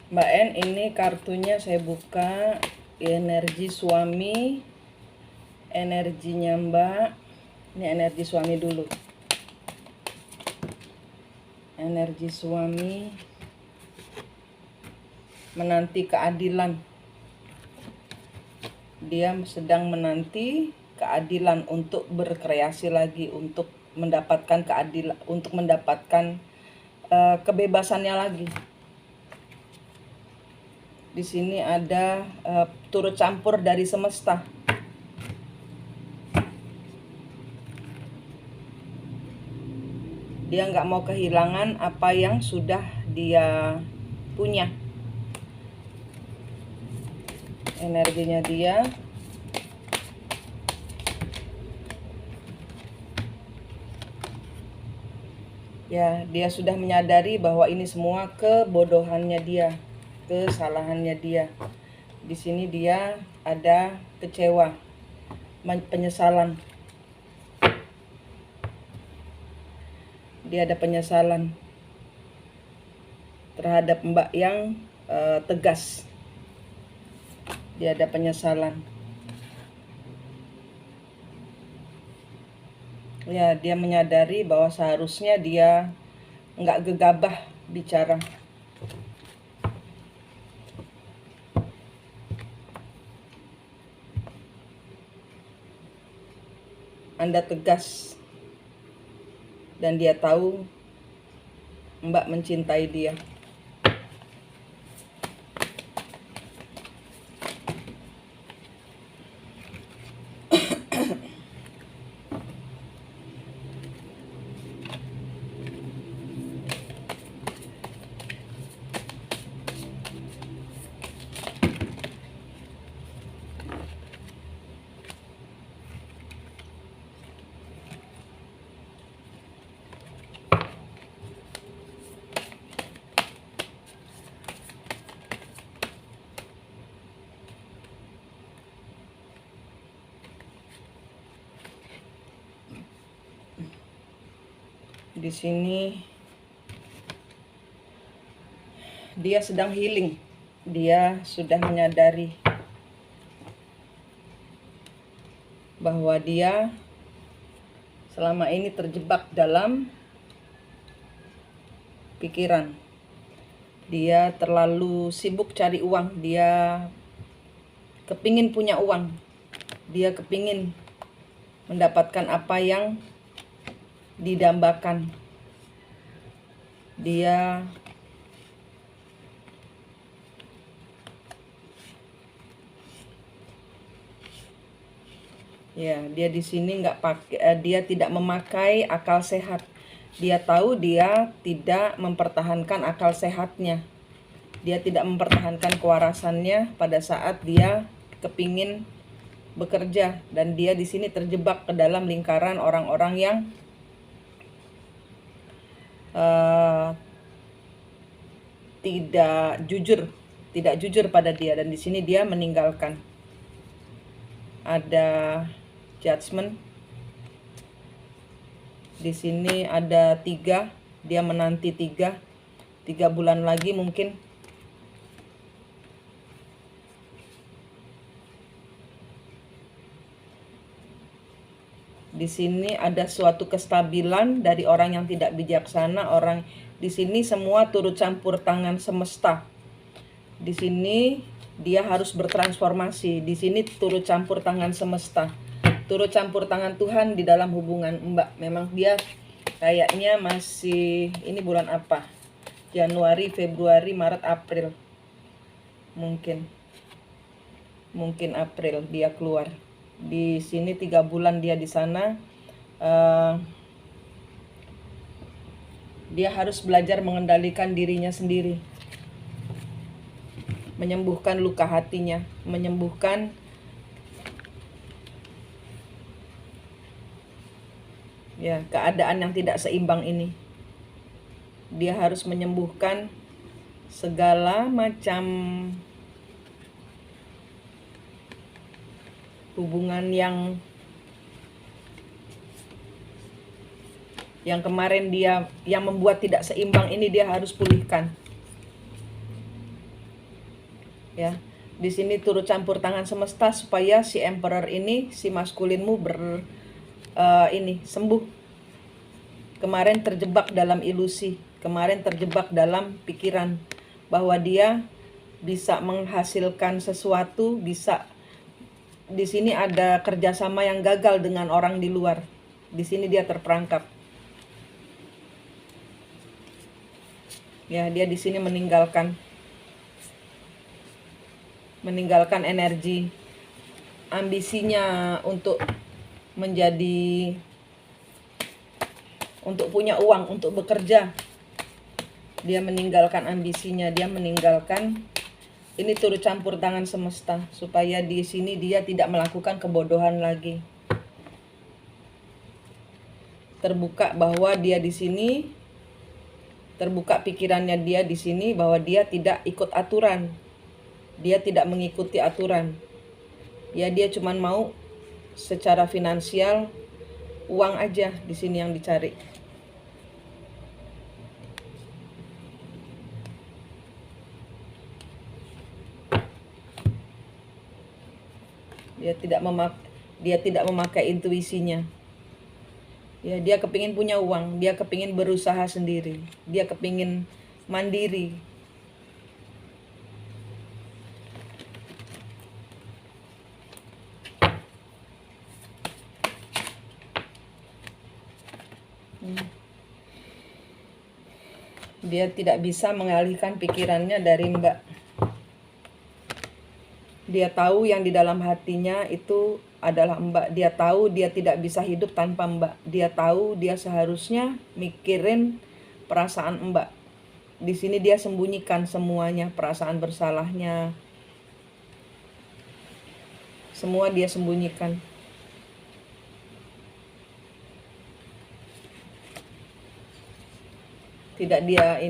Mbak N, ini kartunya saya buka. Energi suami, energinya Mbak. Ini energi suami dulu. Energi suami menanti keadilan. Dia sedang menanti keadilan untuk berkreasi lagi, untuk mendapatkan keadilan, untuk mendapatkan kebebasannya lagi. Di sini ada turut campur dari semesta. Dia nggak mau kehilangan apa yang sudah dia punya. Energinya dia. Ya, dia sudah menyadari bahwa ini semua kebodohannya dia, kesalahannya dia. Di sini dia ada kecewa, penyesalan. Dia ada penyesalan terhadap Mbak yang tegas. Dia ada penyesalan. Ya, dia menyadari bahwa seharusnya dia nggak gegabah bicara. Anda tegas. Dan dia tahu Mbak mencintai dia. Di sini dia sedang healing. Dia sudah menyadari bahwa dia selama ini terjebak dalam pikiran. Dia terlalu sibuk cari uang. Dia kepingin punya uang. Dia kepingin mendapatkan apa yang didambakan. Dia di sini nggak pakai, dia tidak memakai akal sehat. Dia tahu dia tidak mempertahankan akal sehatnya. Dia tidak mempertahankan kewarasannya pada saat dia kepingin bekerja, dan dia di sini terjebak ke dalam lingkaran orang-orang yang tidak jujur pada dia, dan di sini dia meninggalkan. Ada judgment. Di sini ada 3, dia menanti 3 bulan lagi mungkin. Di sini ada suatu kestabilan dari orang yang tidak bijaksana. Orang di sini semua turut campur tangan semesta. Di sini dia harus bertransformasi. Di sini turut campur tangan semesta, turut campur tangan Tuhan di dalam hubungan Mbak. Memang dia kayaknya masih, ini bulan apa? Januari, Februari, Maret, April. Mungkin April dia keluar. Di sini 3 bulan dia di sana. Dia harus belajar mengendalikan dirinya sendiri, menyembuhkan luka hatinya, menyembuhkan keadaan yang tidak seimbang ini. Dia harus menyembuhkan segala macam hubungan yang kemarin dia yang membuat tidak seimbang ini. Dia harus pulihkan. Ya. Di sini turut campur tangan semesta supaya si emperor ini, si maskulinmu sembuh. Kemarin terjebak dalam ilusi, kemarin terjebak dalam pikiran bahwa dia bisa menghasilkan sesuatu, bisa. Di sini ada kerjasama yang gagal dengan orang di luar. Di sini dia terperangkap. Ya, dia di sini meninggalkan energi ambisinya untuk punya uang, untuk bekerja. Dia meninggalkan ambisinya, dia meninggalkan. Ini turut campur tangan semesta supaya di sini dia tidak melakukan kebodohan lagi. Terbuka bahwa dia di sini, terbuka pikirannya dia di sini bahwa dia tidak ikut aturan. Dia tidak mengikuti aturan. Ya, dia cuma mau secara finansial uang aja di sini yang dicari. Dia tidak memakai intuisinya. Ya, dia kepingin punya uang, dia kepingin berusaha sendiri, dia kepingin mandiri. Dia tidak bisa mengalihkan pikirannya dari Mbak. Dia tahu yang di dalam hatinya itu adalah Mbak. Dia tahu dia tidak bisa hidup tanpa Mbak. Dia tahu dia seharusnya mikirin perasaan Mbak. Di sini dia sembunyikan semuanya, perasaan bersalahnya. Semua dia sembunyikan. Tidak dia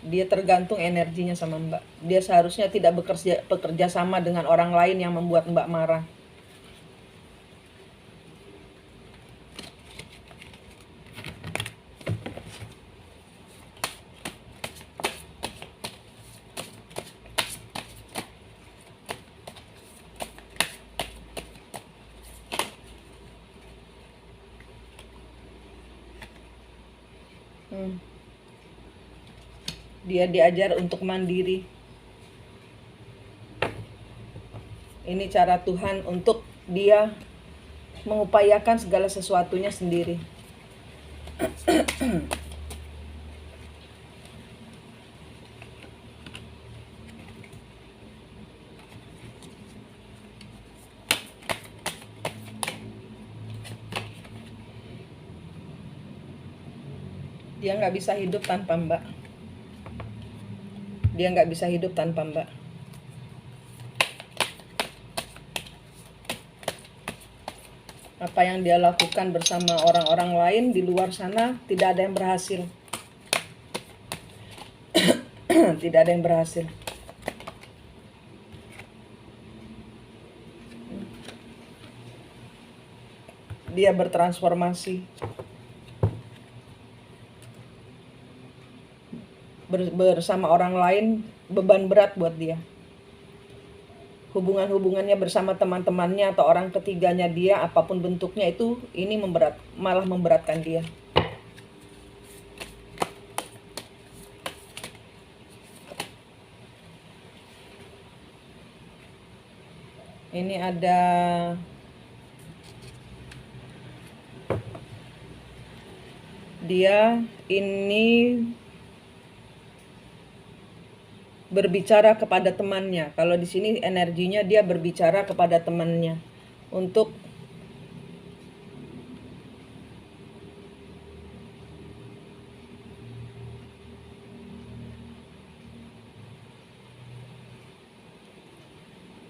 dia tergantung energinya sama Mbak. Dia seharusnya tidak bekerja sama dengan orang lain yang membuat Mbak marah. Dia diajar untuk mandiri. Ini cara Tuhan untuk dia mengupayakan segala sesuatunya sendiri. Dia nggak bisa hidup tanpa Mbak. Dia nggak bisa hidup tanpa Mbak. Apa yang dia lakukan bersama orang-orang lain di luar sana tidak ada yang berhasil. Tidak ada yang berhasil. Dia bertransformasi. Bersama orang lain beban berat buat dia. Hubungannya bersama teman-temannya atau orang ketiganya dia, apapun bentuknya itu, ini malah memberatkan dia. Ini ada dia ini berbicara kepada temannya. Kalau di sini energinya dia berbicara kepada temannya untuk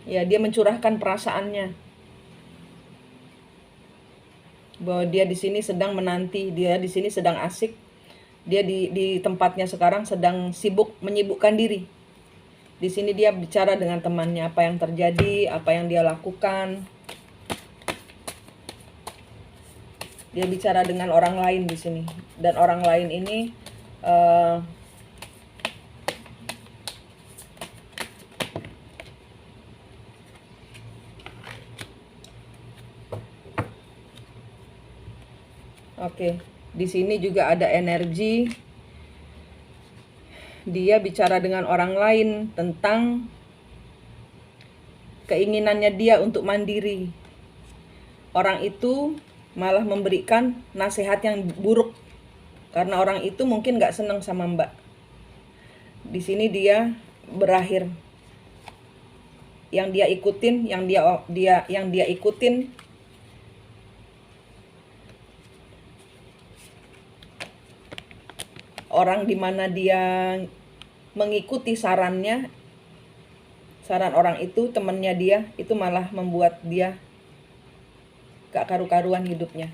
ya, dia mencurahkan perasaannya bahwa dia di sini sedang menanti, dia di sini sedang asik, dia di tempatnya sekarang sedang menyibukkan diri. Di sini dia bicara dengan temannya apa yang terjadi, apa yang dia lakukan. Dia bicara dengan orang lain di sini, dan orang lain ini Oke, di sini juga ada energi. Dia bicara dengan orang lain tentang keinginannya dia untuk mandiri. Orang itu malah memberikan nasihat yang buruk karena orang itu mungkin nggak senang sama Mbak. Di sini dia berakhir. Yang dia ikutin, yang dia ikutin orang dimana dia mengikuti saran orang itu, temennya dia, itu malah membuat dia gak karu-karuan hidupnya.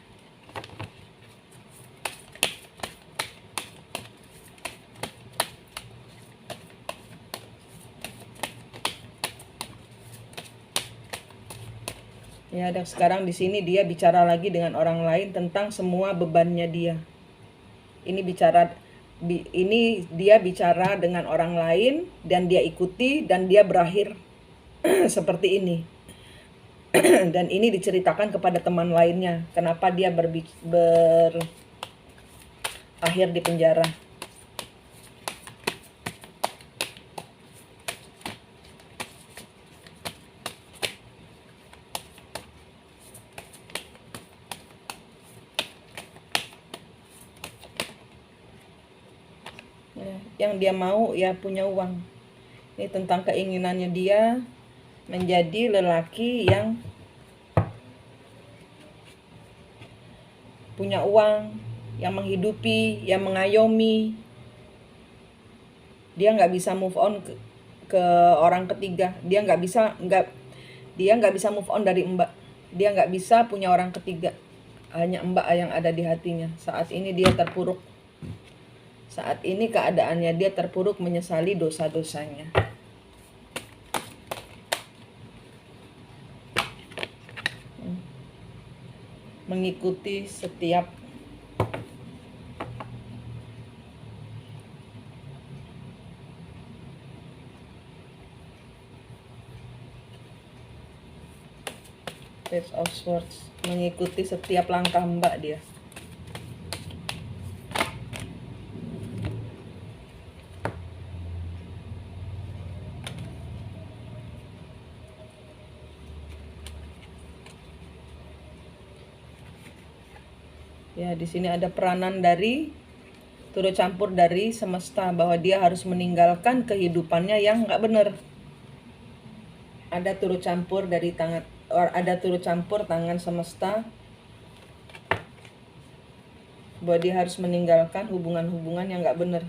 Ya, dan sekarang di sini dia bicara lagi dengan orang lain tentang semua bebannya dia. Ini dia bicara dengan orang lain dan dia ikuti dan dia berakhir seperti ini. Dan ini diceritakan kepada teman lainnya kenapa dia berakhir di penjara. Yang dia mau ya punya uang. Ini tentang keinginannya dia menjadi lelaki yang punya uang, yang menghidupi, yang mengayomi. Dia nggak bisa move on ke orang ketiga. Dia nggak bisa move on dari Mbak. Dia nggak bisa punya orang ketiga. Hanya Mbak yang ada di hatinya. Saat ini dia terpuruk. Saat ini keadaannya dia terpuruk, menyesali dosa-dosanya. Mengikuti setiap Page of Swords, mengikuti setiap langkah Mbak dia. Ya, di sini ada peranan dari turut campur dari semesta bahwa dia harus meninggalkan kehidupannya yang nggak benar. Ada turut campur tangan semesta bahwa dia harus meninggalkan hubungan-hubungan yang nggak benar.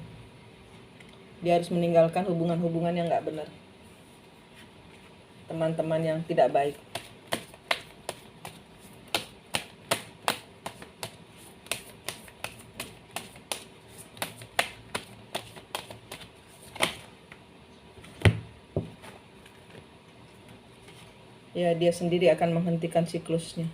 Dia harus meninggalkan hubungan-hubungan yang nggak benar. Teman-teman yang tidak baik. Ya, dia sendiri akan menghentikan siklusnya.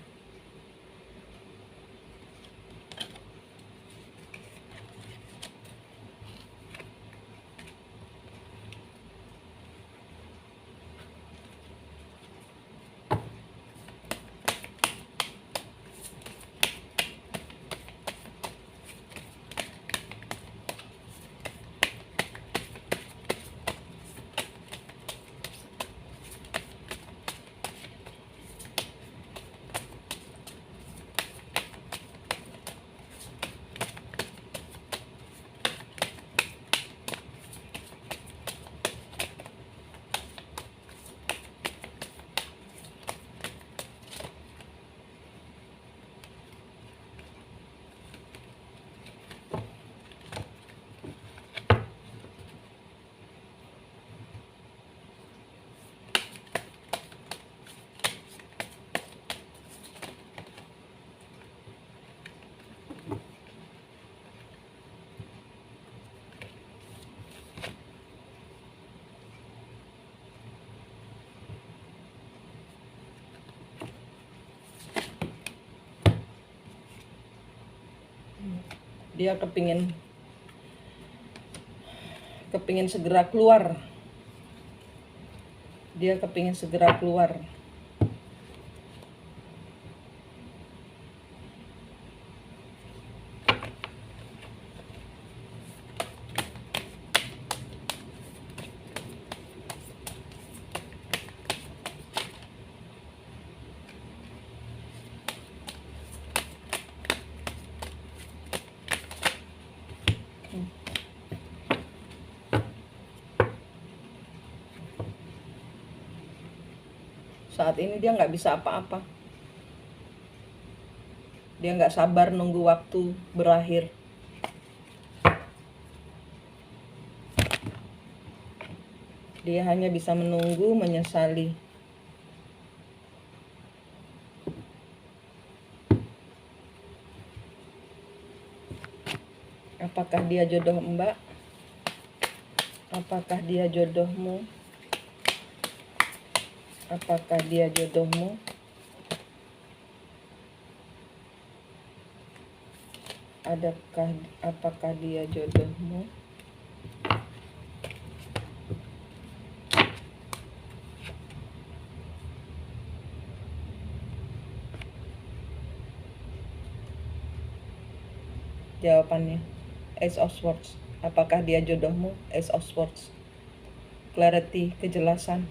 Dia kepingin segera keluar. Dia kepingin segera keluar. Saat ini dia nggak bisa apa-apa. Dia nggak sabar nunggu waktu berakhir. Dia hanya bisa menunggu, menyesali. Apakah dia jodoh Mbak? Apakah dia jodohmu? Apakah dia jodohmu? Apakah dia jodohmu? Jawabannya Ace of Swords. Apakah dia jodohmu? Ace of Swords. Clarity, kejelasan.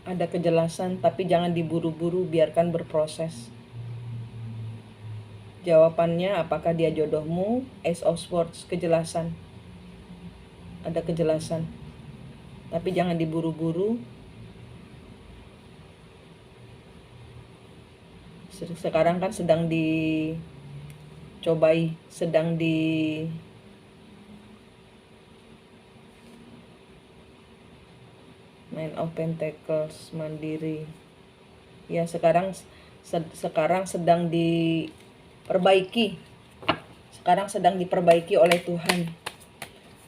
Ada kejelasan, tapi jangan diburu-buru, biarkan berproses. Jawabannya, apakah dia jodohmu? Ace of Swords, kejelasan. Ada kejelasan, tapi jangan diburu-buru. Sekarang kan sedang dicobai, sedang di Nine of Pentacles, mandiri. Ya, sekarang sedang diperbaiki. Sekarang sedang diperbaiki oleh Tuhan.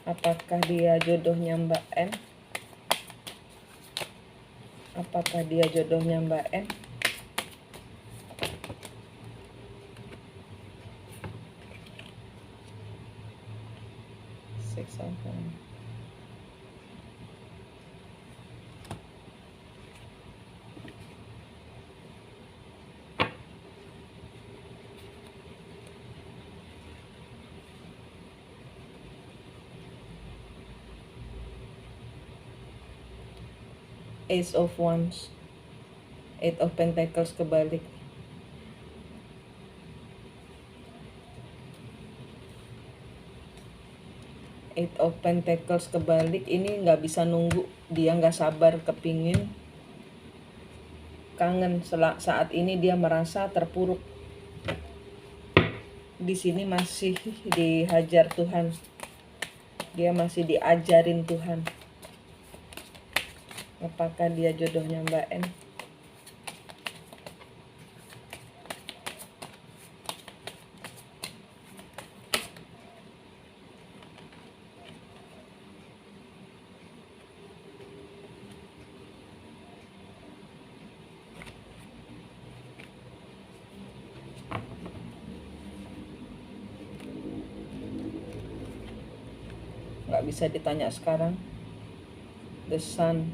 Apakah dia jodohnya Mbak N? Apakah dia jodohnya Mbak N? Six of Wands. Ace of Wands, Eight of Pentacles kebalik. Eight of Pentacles kebalik, ini nggak bisa nunggu, dia nggak sabar, kepingin, kangen. Saat ini dia merasa terpuruk. Di sini masih dihajar Tuhan, dia masih diajarin Tuhan. Apakah dia jodohnya Mbak N? Nggak bisa ditanya sekarang. The Sun,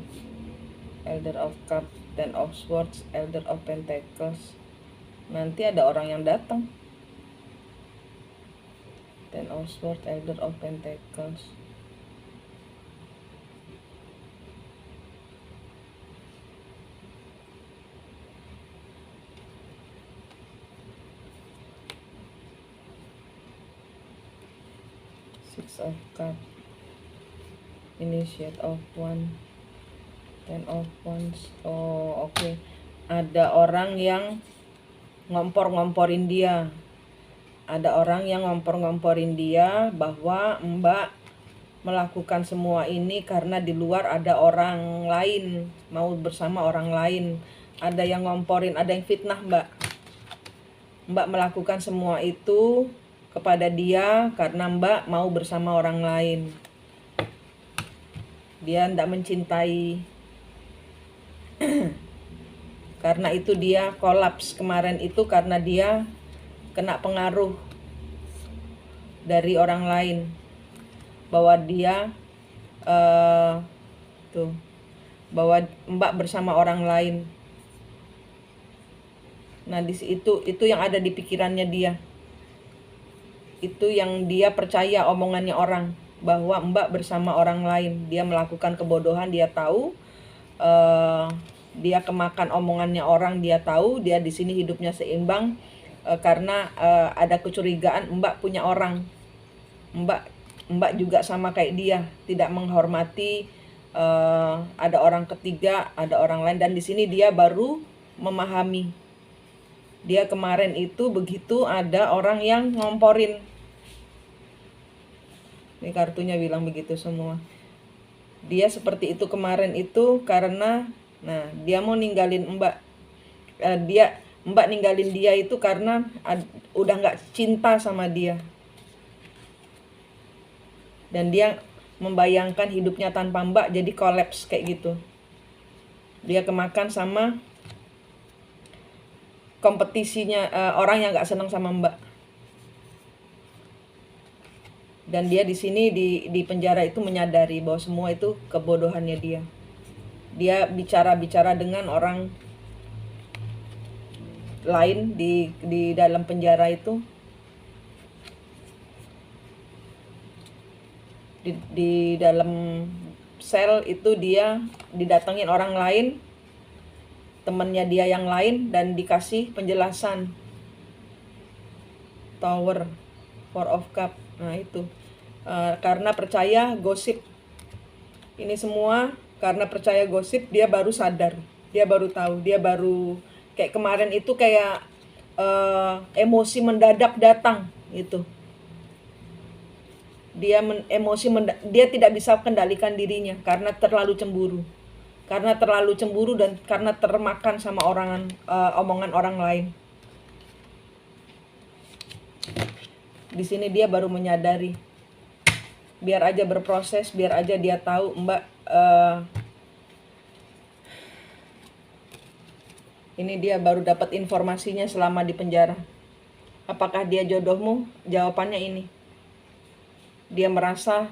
Elder of Cups, Ten of Swords, Elder of Pentacles. Nanti ada orang yang datang. Ten of Swords, Elder of Pentacles. Six of Cups. Initiate of One. Ten of Wands. Oh, oke. Ada orang yang ngompor-ngomporin dia. Ada orang yang ngompor-ngomporin dia bahwa Mbak melakukan semua ini karena di luar ada orang lain, mau bersama orang lain. Ada yang ngomporin, ada yang fitnah Mbak. Mbak melakukan semua itu kepada dia karena Mbak mau bersama orang lain. Dia tidak mencintai. Karena itu dia kolaps kemarin itu, karena dia kena pengaruh dari orang lain bahwa dia bahwa Mbak bersama orang lain. Nah, itu yang ada di pikirannya dia. Itu yang dia percaya omongannya orang, bahwa Mbak bersama orang lain. Dia melakukan kebodohan, dia tahu Dia kemakan omongannya orang, dia tahu dia di sini hidupnya seimbang karena ada kecurigaan Mbak punya orang. Mbak juga sama kayak dia, tidak menghormati ada orang ketiga, ada orang lain, dan di sini dia baru memahami. Dia kemarin itu begitu ada orang yang ngomporin. Ini kartunya bilang begitu semua. Dia seperti itu kemarin itu karena dia mau ninggalin Mbak. Mbak ninggalin dia itu karena udah nggak cinta sama dia. Dan dia membayangkan hidupnya tanpa Mbak jadi kolaps kayak gitu. Dia kemakan sama kompetisinya orang yang nggak senang sama Mbak. Dan dia di sini di penjara itu menyadari bahwa semua itu kebodohannya dia. Dia bicara dengan orang lain di dalam penjara itu. Di dalam sel itu dia didatengin orang lain, temennya dia yang lain, dan dikasih penjelasan. Tower, Four of Cup. Nah itu karena percaya gosip. Ini semua karena percaya gosip, dia baru sadar, dia baru tahu, dia baru kayak kemarin itu kayak emosi mendadak datang itu. Dia dia tidak bisa kendalikan dirinya karena terlalu cemburu. Karena terlalu cemburu dan karena termakan sama omongan orang lain. Di sini dia baru menyadari. Biar aja berproses, biar aja dia tahu Mbak ini dia baru dapat informasinya selama di penjara. Apakah dia jodohmu? Jawabannya ini. Dia merasa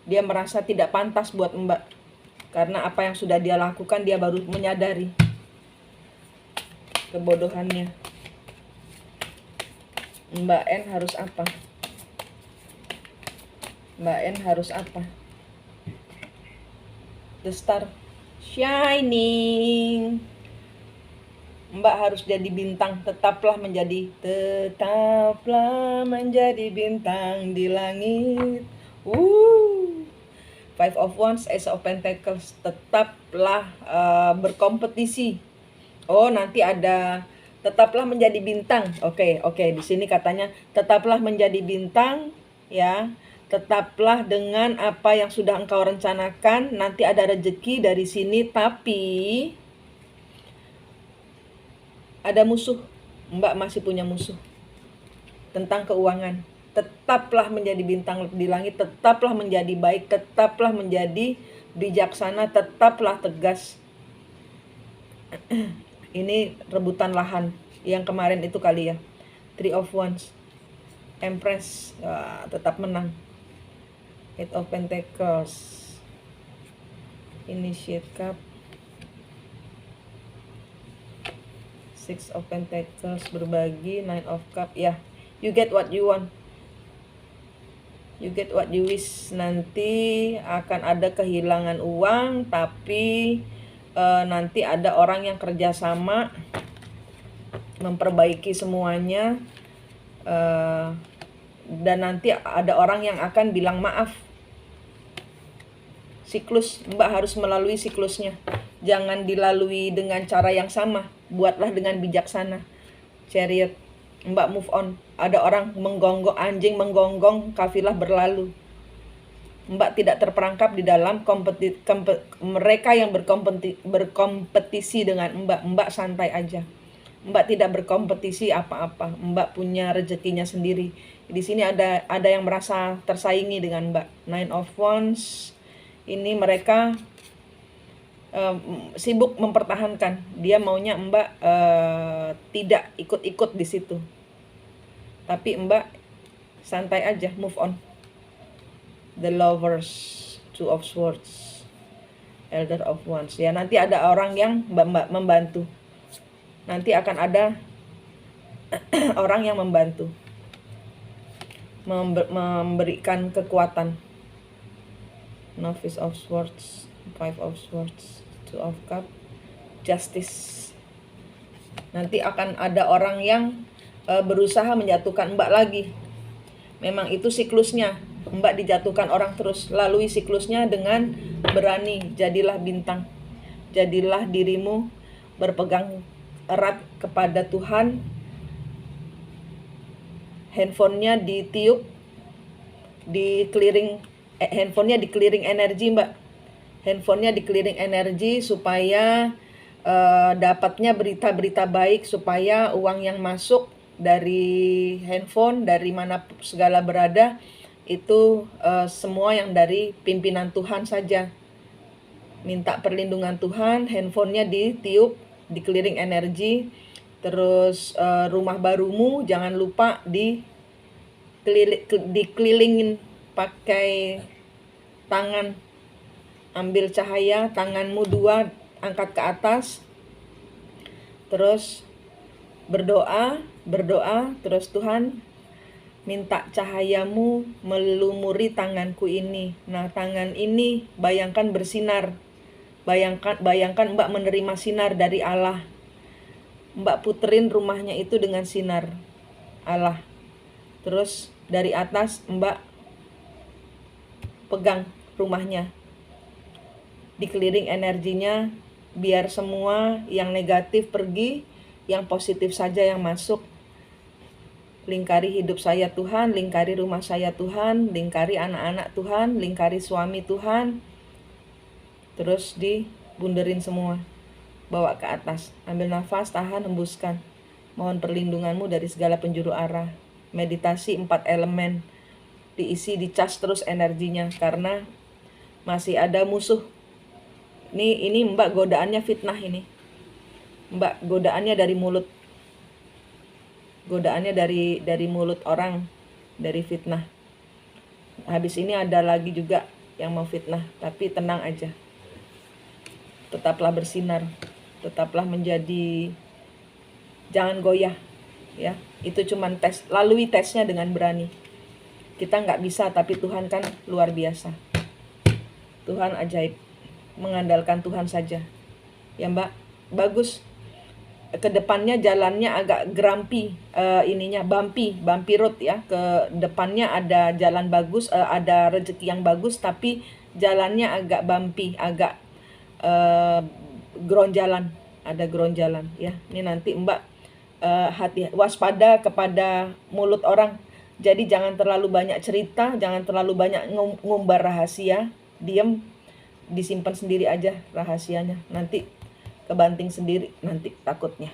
dia merasa tidak pantas buat Mbak. Karena apa yang sudah dia lakukan, dia baru menyadari kebodohannya. Mbak N harus apa? Mbak N harus apa? The Star Shining. Mbak harus jadi bintang, tetaplah menjadi bintang di langit. Five of Wands, Ace of Pentacles, tetaplah berkompetisi. Nanti ada tetaplah menjadi bintang. Oke, di sini katanya tetaplah menjadi bintang, ya. Tetaplah dengan apa yang sudah engkau rencanakan. Nanti ada rezeki dari sini, tapi ada musuh. Mbak masih punya musuh tentang keuangan. Tetaplah menjadi bintang di langit, tetaplah menjadi baik, tetaplah menjadi bijaksana, tetaplah tegas. Ini rebutan lahan yang kemarin itu kali ya. Three of Wands, Empress, tetap menang. Eight of Pentacles, Initiate Cup, Six of Pentacles, berbagi, Nine of Cup. Ya, you get what you want. You get what you wish. Nanti akan ada kehilangan uang, tapi nanti ada orang yang kerjasama memperbaiki semuanya. Dan nanti ada orang yang akan bilang maaf. Siklus, Mbak harus melalui siklusnya. Jangan dilalui dengan cara yang sama. Buatlah dengan bijaksana. Chariot, Mbak move on. Ada orang anjing menggonggong, kafilah berlalu. Mbak tidak terperangkap di dalam mereka yang berkompetisi dengan Mbak. Mbak santai aja. Mbak tidak berkompetisi apa-apa. Mbak punya rezekinya sendiri. Di sini ada yang merasa tersaingi dengan Mbak. Nine of Wands. Ini mereka sibuk mempertahankan. Dia maunya Mbak tidak ikut-ikut di situ. Tapi Mbak santai aja, move on. The Lovers, Two of Swords, Elder of Wands. Ya, nanti ada orang yang Mbak membantu. Nanti akan ada orang yang membantu, memberikan kekuatan. Novice of Swords, Five of Swords, Two of Cup, Justice. Nanti akan ada orang yang berusaha menjatuhkan Mbak lagi. Memang itu siklusnya. Mbak dijatuhkan orang terus. Lalui siklusnya dengan berani. Jadilah bintang. Jadilah dirimu, berpegang erat kepada Tuhan. Handphonenya ditiup, handphonenya di clearing energi, Mbak. Handphonenya di clearing energi supaya dapatnya berita-berita baik, supaya uang yang masuk dari handphone, dari mana segala berada, itu semua yang dari pimpinan Tuhan saja. Minta perlindungan Tuhan, handphonenya ditiup, di clearing energi. Terus rumah barumu jangan lupa dikelilingin pakai tangan. Ambil cahaya, tanganmu 2 angkat ke atas. Terus berdoa, terus Tuhan minta cahayamu melumuri tanganku ini. Nah, tangan ini bayangkan bersinar. Bayangkan Mbak menerima sinar dari Allah. Mbak puterin rumahnya itu dengan sinar Allah. Terus dari atas Mbak pegang rumahnya. Dikeliling energinya, biar semua yang negatif pergi, yang positif saja yang masuk. Lingkari hidup saya Tuhan, lingkari rumah saya Tuhan, lingkari anak-anak Tuhan, lingkari suami Tuhan. Terus dibunderin semua, bawa ke atas. Ambil nafas, tahan, hembuskan. Mohon perlindunganmu dari segala penjuru arah. Meditasi 4 elemen, diisi, dicas terus energinya, karena masih ada musuh. Ini Mbak godaannya fitnah ini. Mbak godaannya dari mulut. Godaannya dari mulut orang, dari fitnah. Habis ini ada lagi juga yang mau fitnah, tapi tenang aja. Tetaplah bersinar, tetaplah menjadi, jangan goyah, ya. Itu cuman tes, lalui tesnya dengan berani. Kita nggak bisa, tapi Tuhan kan luar biasa. Tuhan ajaib. Mengandalkan Tuhan saja, ya Mbak. Bagus. Kedepannya jalannya agak grumpy, bumpy road ya. Ke depannya ada jalan bagus, ada rezeki yang bagus, tapi jalannya agak bumpy, agak geronjalan, ada geronjalan ya. Ini nanti Mbak waspada kepada mulut orang. Jadi jangan terlalu banyak cerita, jangan terlalu banyak ngumbar rahasia, diam. Disimpan sendiri aja rahasianya, nanti kebanting sendiri nanti takutnya.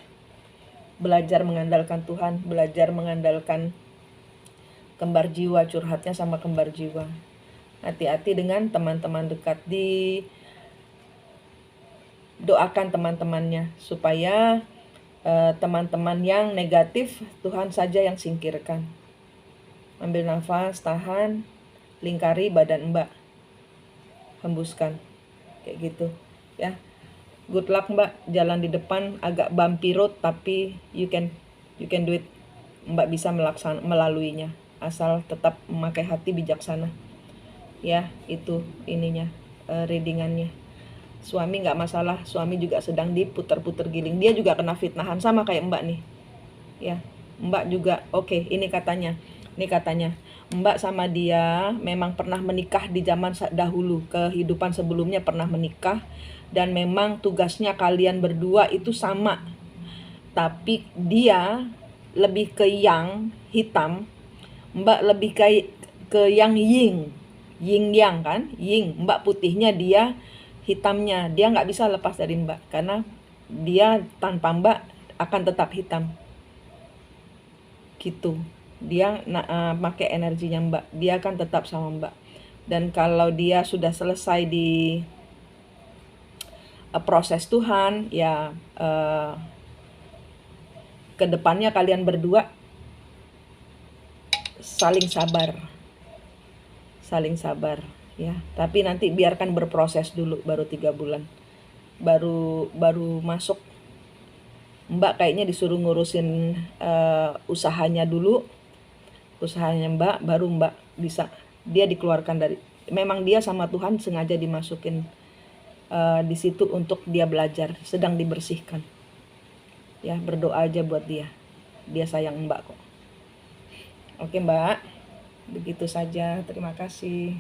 Belajar mengandalkan Tuhan, belajar mengandalkan kembar jiwa, curhatnya sama kembar jiwa. Hati-hati dengan teman-teman dekat, doakan teman-temannya supaya teman-teman yang negatif Tuhan saja yang singkirkan. Ambil nafas, tahan, lingkari badan Mbak, hembuskan, kayak gitu ya. Good luck Mbak, jalan di depan agak bumpy road, tapi you can do it. Mbak bisa melaluinya, asal tetap memakai hati bijaksana ya. Itu ininya, readingannya. Suami nggak masalah, suami juga sedang diputer-puter giling, dia juga kena fitnahan sama kayak Mbak nih ya. Mbak juga oke. Ini katanya Mbak sama dia memang pernah menikah di zaman dahulu, kehidupan sebelumnya pernah menikah, dan memang tugasnya kalian berdua itu sama. Tapi dia lebih ke yang hitam, Mbak lebih ke yang yin yang kan, yin. Mbak putihnya, dia hitamnya. Dia nggak bisa lepas dari Mbak, karena dia tanpa Mbak akan tetap hitam gitu. Dia pakai energinya Mbak, dia akan tetap sama Mbak. Dan kalau dia sudah selesai di proses Tuhan ya, kedepannya kalian berdua saling sabar ya. Tapi nanti biarkan berproses dulu, baru 3 bulan baru masuk. Mbak kayaknya disuruh ngurusin usahanya dulu, usahanya Mbak, baru Mbak bisa, dia dikeluarkan dari, memang dia sama Tuhan sengaja dimasukin di situ untuk dia belajar, sedang dibersihkan. Ya, berdoa aja buat dia. Dia sayang Mbak kok. Oke Mbak, begitu saja. Terima kasih.